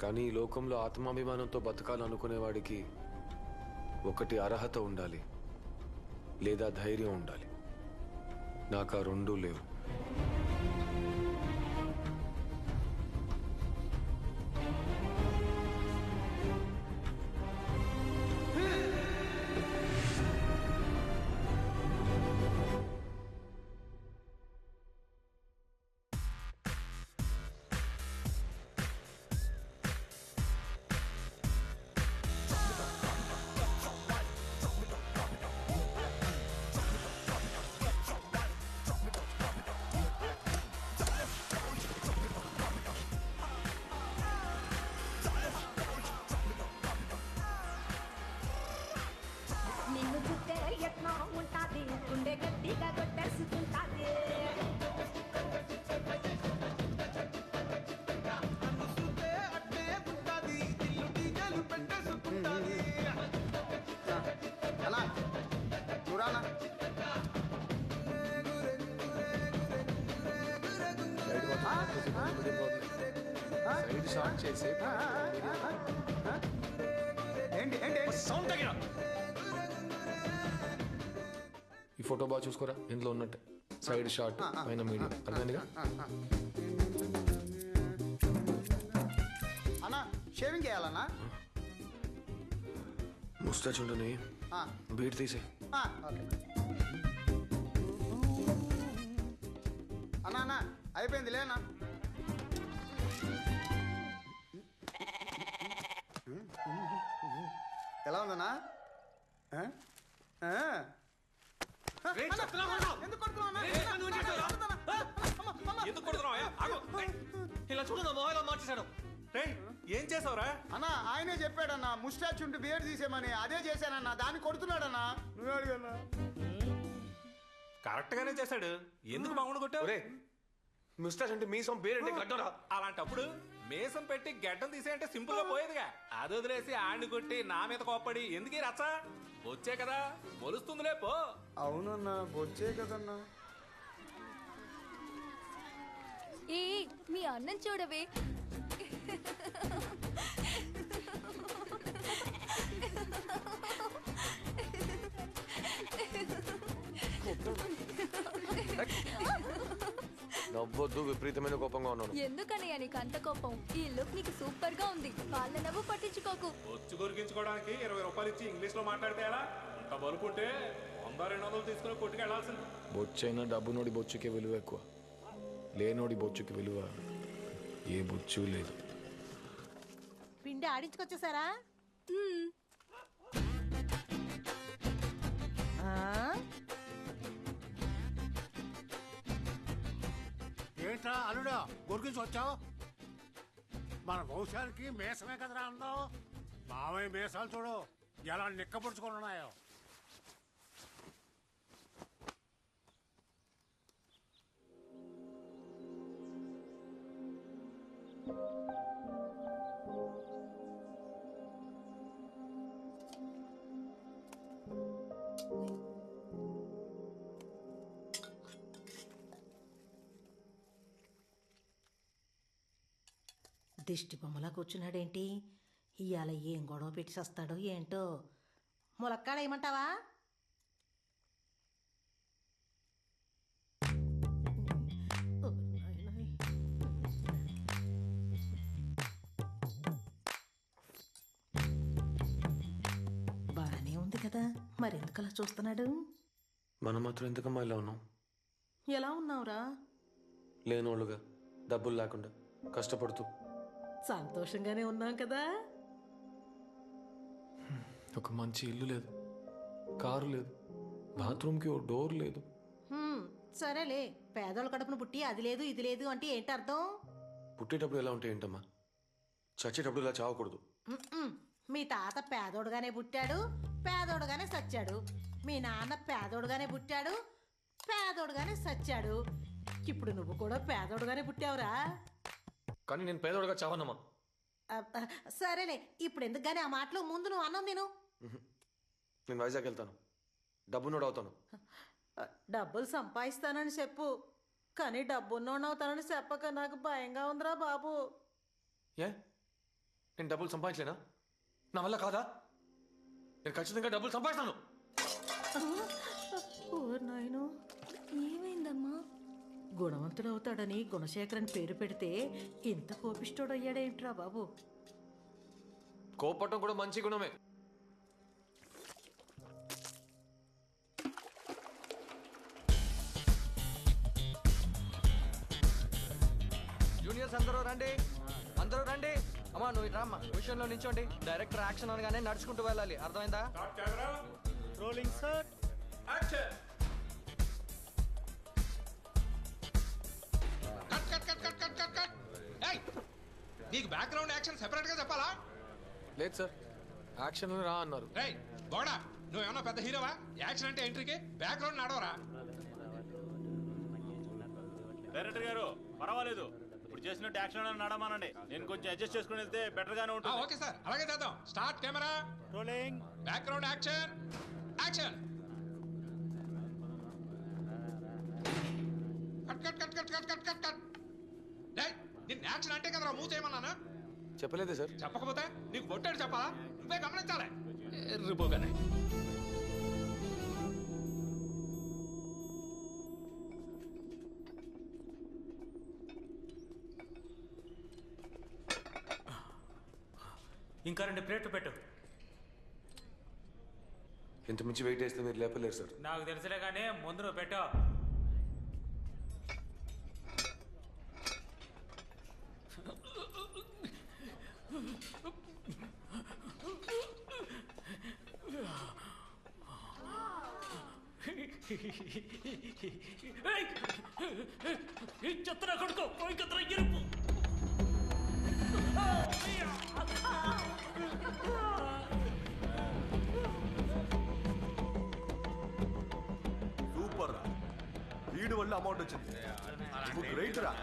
కానీ ఈ లోకంలో ఆత్మాభిమానంతో బతకాలనుకునేవాడికి ఒకటి అర్హత ఉండాలి, లేదా ధైర్యం ఉండాలి. నాకు ఆ రెండూ లేవు. నిన్ను చూస్తే ఎట్లా ఉంటాది, గుండె గట్టిగా కొట్టేసుకుంటాది. అన్నా నువ్వు రానా? సైడ్ షాట్ చేసి ఏంటి ఏంటి సౌండ్ తగ్గిన. ఈ ఫోటో బాగా చూసుకోరా, ఇందులో ఉన్నట్టే సైడ్ షాట్ పైన మీడియం. అర్థమైందిగా? అన్నా షేవింగ్ చేయాలన్నా? ముస్టాచ్ ఉండని బీట్ తీసే. ఓకే అన్నా అన్నా అయిపోయింది లేనా? ఎలా ఉందన్నా? ఎందుకు ఇలా చూడు, నా మొబైల్ మార్చేశాడు. ఏం చేసావురా? అన్నా ఆయనే చెప్పాడన్నా ముస్టాచ్ ఉంటే బియర్ తీసేమని. అదే చేశానన్నా, దాన్ని కొడుతున్నాడన్నా. నువ్వే అడిగన్నా. కరెక్ట్ గానే చేశాడు. ఎందుకు బాగుండు కొట్టావు? ముస్టాచ్ అంటే మీసం, పేరంటే గడ్డరా. అలాంటప్పుడు మేసం పెట్టి గడ్డం తీసేయంటే సింపుల్ గా పోయేదిగా. అది వదిలేసి ఆడిని కొట్టి నా మీద కోప్పడి ఎందుకు రచ్చ? వచ్చే కదా మొలుస్తుందిలే పో. అవునన్నా బొచ్చే కదన్నా. ఏ మీ అన్నం చూడవే. నవ్వొద్దు, విపరీతమైన కోపంగా ఉన్నాను. ఎందుకనయ్యా నీకు అంత కోపం? ఈ లుక్ నీకు సూపర్ గా ఉంది. వాళ్ళ నవ్వు పట్టించుకోకు. వచ్చి కొరికించుకోవడానికి 20 రూపాయలు ఇచ్చి ఇంగ్లీష్ లో మాట్లాడితే ఎలా? అంత బలుపుంటే 100-200 తీసుకుని కొట్టుకు వెళ్లాల్సింది. బొచ్చైనా డబ్బునోడి బొచ్చుకే విలువ ఎక్కువ, లేనోడి బొచ్చుకి విలువ ఏ బొచ్చు లేదు. పిండి ఆడించుకొచ్చేసారా? ఏంట్రా అల్లుడా గొరికించి వచ్చావు? మన వంశానికి మేసమే కదరా అన్నావు. మావయ్య మేసాలు చూడు ఎలా నిక్కపరుచుకొని ఉన్నాయో. దిష్టి బొమ్మలా కూర్చున్నాడేంటి? ఇవాళ ఏం గొడవ పెట్టి వస్తాడో ఏంటో. ములక్కాడ ఏమంటావా? బాగానే ఉంది కదా, మరెందుకు అలా చూస్తున్నాడు? మనం మాత్రం ఎందుకమ్మా ఇలా ఉన్నాం? ఎలా ఉన్నావురా? లేనోళ్ళుగా, డబ్బులు లేకుండా కష్టపడుతూ. సంతోషంగానే ఉన్నాం కదా. ఒక మంచి ఇల్లు లేదు, కారు లేదు, బాత్రూమ్కి ఓ డోర్ లేదు. సరేలే, పేదోళ్ళ కడుపును పుట్టి అది లేదు ఇది లేదు అంటే ఏంటి అర్థం? పుట్టేటప్పుడు ఎలా ఉంటే ఏంటమ్మా, చచ్చేటప్పుడు ఇలా చావకూడదు. మీ తాత పేదోడుగానే పుట్టాడు, పేదోడుగానే సచ్చాడు. మీ నాన్న పేదోడుగానే పుట్టాడు, పేదోడుగానే సచ్చాడు. ఇప్పుడు నువ్వు కూడా పేదోడుగానే పుట్టావురా. కానీ నేను పేదోడుగా చావనమ్మా. సరేలే, ఇప్పుడు ఎందుకు గానీ ఆ మాటలు? ముందు నువ్వు అన్నం తిను. నేను వైజాగ్ వెళ్తాను, డబ్బునోడు అవుతాను. డబ్బులు సంపాదిస్తానని చెప్పు, కానీ డబ్బున్నోడు అవుతానని చెప్పక నాకు భయంగా ఉందిరా బాబు. ఏ నేను డబ్బులు సంపాదించలేనా? నా వల్ల కాదా? నేను ఖచ్చితంగా డబ్బులు సంపాదిస్తాను. ఓ నాయనో, ఏమైందమ్మా? గుణవంతుడు అవుతాడని గుణశేఖరన్ పేరు పెడితే ఇంత కోపిష్టోడు అయ్యాడేంట్రా బాబు? కోపట్టం కూడా మంచి గుణమే. జూనియర్స్ అందరూ రండి, అందరూ రండి. అమ్మా నువ్వు ఇట్రా అమ్మా, విషయంలో నించోండి. డైరెక్టర్ యాక్షన్ అనగానే నడుచుకుంటూ వెళ్ళాలి, అర్థమైందా? Rolling sir. నీకు బ్యాక్గ్రౌండ్ యాక్షన్ సెపరేట్ గా చెప్పాలా? లేదు సార్, యాక్షన్ రా అన్నారు. రేయ్ బోడా, నువ్వేమన్నా పెద్ద హీరోవా? యాక్షన్ అంటే ఎంట్రీకి బ్యాక్గ్రౌండ్ నడవరా? డైరెక్టర్ గారు పర్వాలేదు, ఇప్పుడు చేసినట్టు యాక్షన్ నడమానండి. నేను కొంచెం అడ్జస్ట్ చేసుకుని వెళ్తే బెటర్ గానే ఉంటుంది. ఓకే సార్, అలాగే చేద్దాం. Start camera rolling. Background action action. Cut cut cut cut cut cut cut cut. రేయ్ నిన్న యాక్షన్ అంటే కదరా మూవ్ చేయమన్నాను. చెప్పలేదే సార్. చెప్పకపోతే నీకు కొట్టాడు చెప్పాలా? నువ్వే గమనించాలి. ఎర్రిపోగానే ఇంకా 2 ప్లేట్లు పెట్టు. ఇంత మించి వెయిట్ చేస్తే మీరు లేపలేరు సార్. నాకు తెలుసులే కానీ ముందు నువ్వు పెట్టు. చెత్తన కొడుకో పోయి కత్తర ఎరుపు. సూపర్ రా, వీడి వల్ల అమౌంట్ వచ్చింది. నువ్వు గ్రేట్ రా.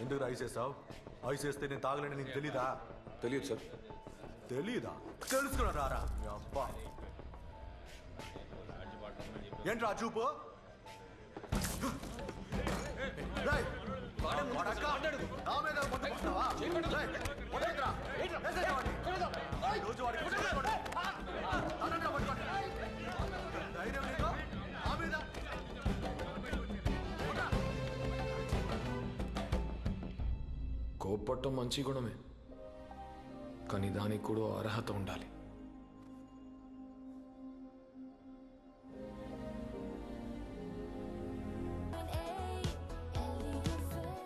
ఎందుకు ఐస్ వేస్తావు? ఐస్ వేస్తే నేను తాగలేని నీకు తెలీదా? తెలియదు సార్. తెలీదా? తెలుసుకున్నా రారా అబ్బా. ఏంట్రా చూపు? రేయ్, వాడక్క, నా మీద పట్టుకుంటావా? రేయ్, వదలకురా. వేసేయ్ వాడిని. రోజు వాడికి పట్టుకోండి. అనంగా పట్టుకోండి. ధైర్యం నీకు? నా మీద కోపట్టం మంచి గుణమే, కానీ దానికి కూడా అర్హత ఉండాలి.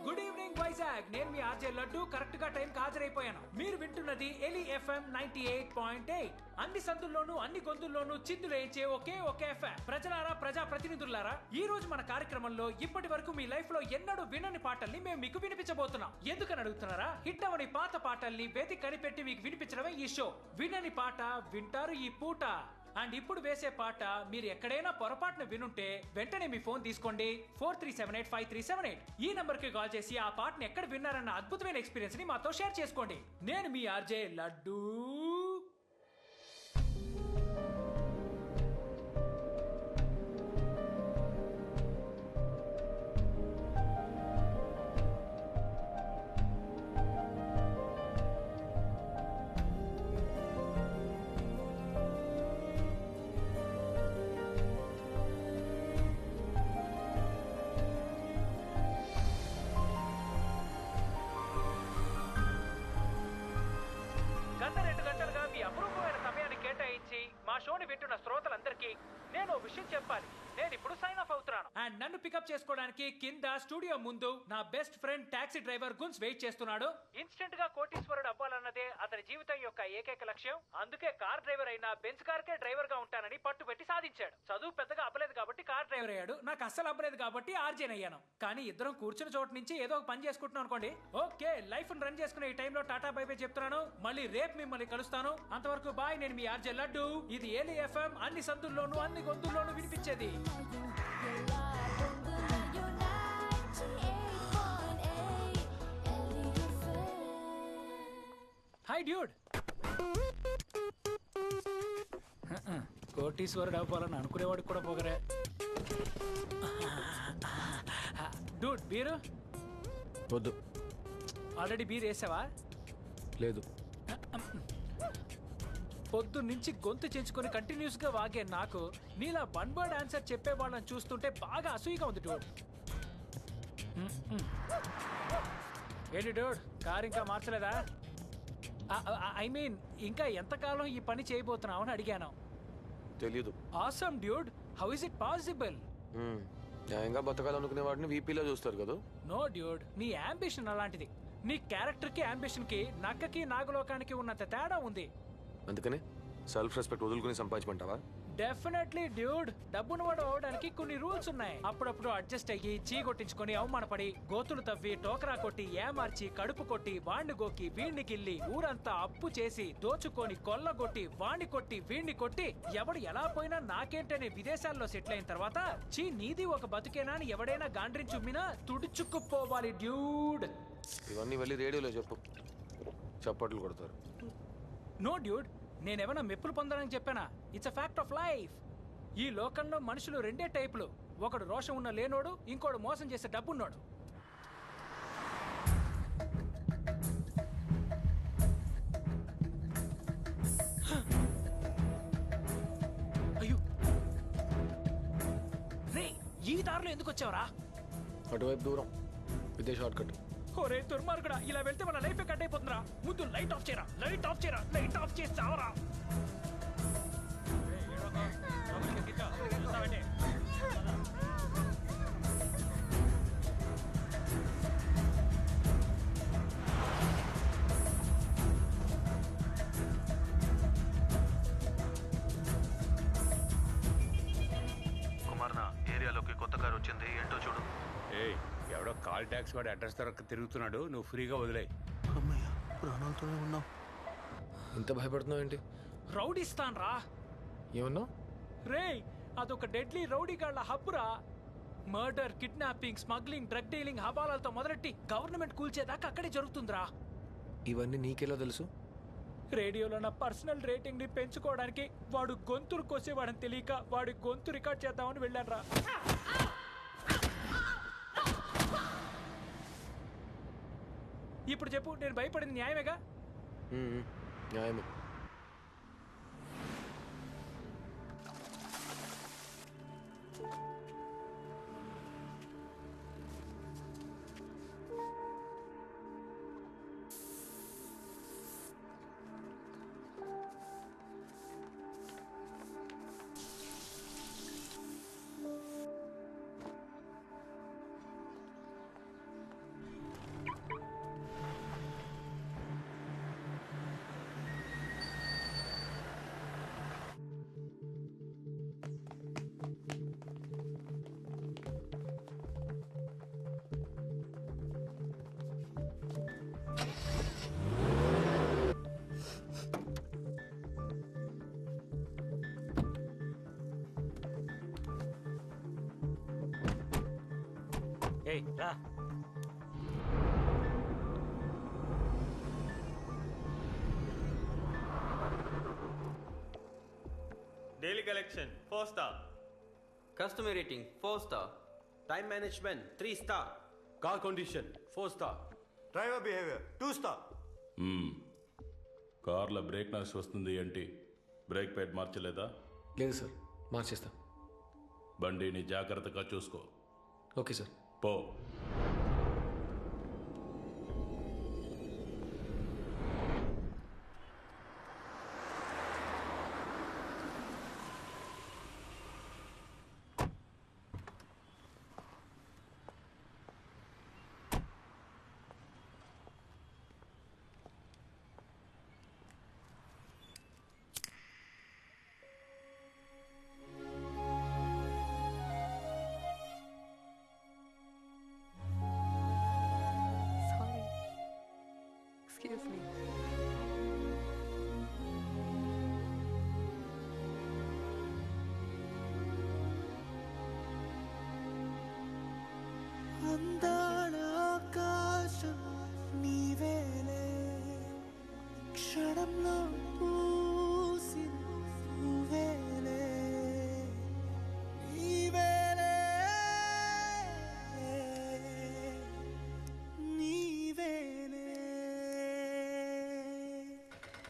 గుడ్ ఈవినింగ్ వైజాగ్, నేను మీ ఆర్జే లడ్డు. కరెక్ట్ గా టైం హాజరైపోయాను. మీరు వింటున్నది ఎలి ఎఫ్ఎం 98.8. అన్ని సందుల్లోనూ అన్ని గొంతుల్లోనూ చిందులేయించే ఒకే ఎఫ్ఎం. ప్రజలారా, ప్రజా ప్రతినిధులారా, ఈ రోజు మన కార్యక్రమంలో ఇప్పటి వరకు మీ లైఫ్ లో ఎన్నడూ వినని పాటల్ని మేము మీకు వినిపించబోతున్నాం. ఎందుకని అడుగుతున్నారా? హిట్ అవని పాత పాటల్ని వేదిక కనిపెట్టి మీకు వినిపించడమే ఈ షో. వినని పాట వింటారు ఈ పూట. అండ్ ఇప్పుడు వేసే పాట మీరు ఎక్కడైనా పొరపాటున వినుంటే వెంటనే మీ ఫోన్ తీసుకోండి. 43785378 ఈ నంబర్ కి కాల్ చేసి ఆ పాటను ఎక్కడ విన్నారన్న అద్భుతమైన ఎక్స్పీరియన్స్ ని మాతో షేర్ చేసుకోండి. నేను మీ ఆర్జే లడ్డు. గత 2 గంటలుగా మీ అపురూపమైన సమయాన్ని కేటాయించి మా షోని వింటున్న శ్రోతలందరికీ నేను విషయం చెప్పాలి. నేను ఇప్పుడు సైన్ ఆఫ్ అవుతున్నాను. అండ్ నన్ను పికప్ చేసుకోవడానికి కింద స్టూడియో ముందు నా బెస్ట్ ఫ్రెండ్ టాక్సీ డ్రైవర్ గున్స్ వెయిట్ చేస్తున్నాడు. ఇన్స్టెంట్ గా కోటీశ్వరుడు అవ్వాలన్నదే అతని జీవితం యొక్క ఏకైక లక్ష్యం. అందుకే కార్ డ్రైవర్ అయినా బెంజ్ కార్ కే డ్రైవర్ గా ఉంటానని పట్టుబెట్టి సాధించాడు. చదువు పెద్దగా అవ్వలేదు కాబట్టి కార్ డ్రైవర్ అయ్యాడు. నాకు అస్సలు అవ్వలేదు కాబట్టి ఆర్జేన్ అయ్యాను. కానీ ఇద్దరం కూర్చున్న చోటు నుంచి ఏదో ఒక పని చేసుకుంటున్నాం అనుకోండి. ఓకే, లైఫ్ రన్ చేసుకునే ఈ టైంలో టాటా బై బై చెప్తున్నాను. మళ్ళీ రేపు మిమ్మల్ని కలుస్తాను. అంతవరకు బాయ్. నేను మీ ఆర్జే లడ్డు. ఇది ఏలి ఎఫ్ఎం, అన్ని సందుల్లోనూ అన్ని గొంతుల్లోనూ వినిపించేది. Hi dude. కోటీశ్వరుడు అవ్వాలని అనుకునేవాడికి కూడా పోగరే. డూడ్ బీరు వద్దు. ఆల్రెడీ బీర్ వేసావా? లేదు. పొద్దు నుంచి గొంతు చెంచుకొని కంటిన్యూస్ గా వాగే నాకు నీలా వన్ వర్డ్ ఆన్సర్ చెప్పే వాళ్ళని చూస్తుంటే బాగా అసూయగా ఉంది డోడ్. ఏంటి డోడ్, కారు ఇంకా మార్చలేదా? ఐ మీన్ ఇంకా ఎంతకాలం ఈ పని చేయబోతున్నావు అని అడిగాను. తెలీదు. Awesome dude, how is it possible? న్యాయంగా బతకాలనుకునే వాడిని వీపీలో చూస్తారు కదా. నో డ్యూడ్, నీ అంబిషన్ అలాంటిది. నీ క్యారెక్టర్ కి అంబిషన్ కి నక్కకి నాగలోకానికి ఉన్నంత తేడా ఉంది. అందుకనే సెల్ఫ్ రెస్పెక్ట్ వదులుకుని సంపాదించమంటావా? డెఫినెట్లీ డ్యూడ్, డబ్బును వాడు అవడానికి కొన్ని రూల్స్ ఉన్నాయి. అప్పుడప్పుడు అడ్జస్ట్ అయ్యి చీ కొట్టించుకొని అవమానపడి గోతులు తవ్వి టోకరా కొట్టి ఏమార్చి కడుపు కొట్టి వాణ్ణి గోకి వీణ్ణి గిల్లి ఊరంతా అప్పు చేసి దోచుకొని కొల్లగొట్టి వాణ్ణి కొట్టి వీణ్ణి కొట్టి ఎవడు ఎలా పోయినా నాకేంటనే విదేశాల్లో సెటిల్ అయిన తర్వాత చీ నీది ఒక బతుకేనా అని ఎవడైనా గాండ్రించి ఉమ్మినా తుడుచుకుపోవాలి డ్యూడ్. ఇవన్నీ వెళ్ళి రేడియోలో చెప్పు, చప్పట్లు కొడతారు. నో డ్యూడ్, నేనేమైనా మెప్పులు పొందాలని చెప్పానా? It's a fact of life. ఈ లోకంలో మనుషులు రెండే టైపులు, ఒకడు రోషం ఉన్న లేనోడు, ఇంకోడు మోసం చేసే డబ్బున్నోడు. అయ్యో రే, ఈ దారిలో ఎందుకు వచ్చావరా? అటువైపు దూరం, ఇదే షార్ట్ కట్. ఒరే దుర్మార్గుడా, ఇలా వెళ్తే మన లైఫ్ కట్ అయిపోతుందిరా. ముందు లైట్ ఆఫ్ చేయరా, లైట్ ఆఫ్ చేయరా, లైట్ ఆఫ్ చేసి చావరా. కుమార్ నా ఏరియాలోకి కొత్త కారు వచ్చింది, ఏంటో చూడు. ఏయ్, ఎవడో కాల్ ట్యాక్స్ వాడు అడ్రస్ దొరక్క తిరుగుతున్నాడు, నువ్వు ఫ్రీగా వదిలే. అమ్మయ్య, ప్రాణాలతోనే ఉన్నావు. ఇంత భయపడుతున్నావు ఏంటి? రౌడీస్తాన్ రా. ఏమన్నావు? రే, అదొక డెడ్లీ రౌడీ గాళ్ల హబ్బురా. Murder, kidnapping, smuggling, drug dealing, హవాలాలతో మొదలెట్టి గవర్నమెంట్ కూల్చేదాకా అక్కడే జరుగుతుందిరా. ఇవన్నీ నీకెలా తెలుసు? రేడియోలో నా పర్సనల్ రేటింగ్ ని పెంచుకోవడానికి వాడు గొంతులు కోసేవాడని తెలియక వాడి గొంతు రికార్డ్ చేద్దామని వెళ్ళానురా. ఇప్పుడు చెప్పు, నేను భయపడింది న్యాయమేగా? న్యాయమే. ఏయ్ రా. Daily collection 4 star. Customer rating 4 star. Time management 3 star. Car condition 4 star. Driver behaviour 2 star. కార్లో బ్రేక్ నాయిస్ వస్తుంది ఏంటి? బ్రేక్ ప్యాడ్ మార్చలేదా? లేదు సార్, మార్చేస్తా. బండిని జాగ్రత్తగా చూసుకో. Okay sir. పో. Excuse me. అందాల ఆకాశం నీవేలే క్షణంలో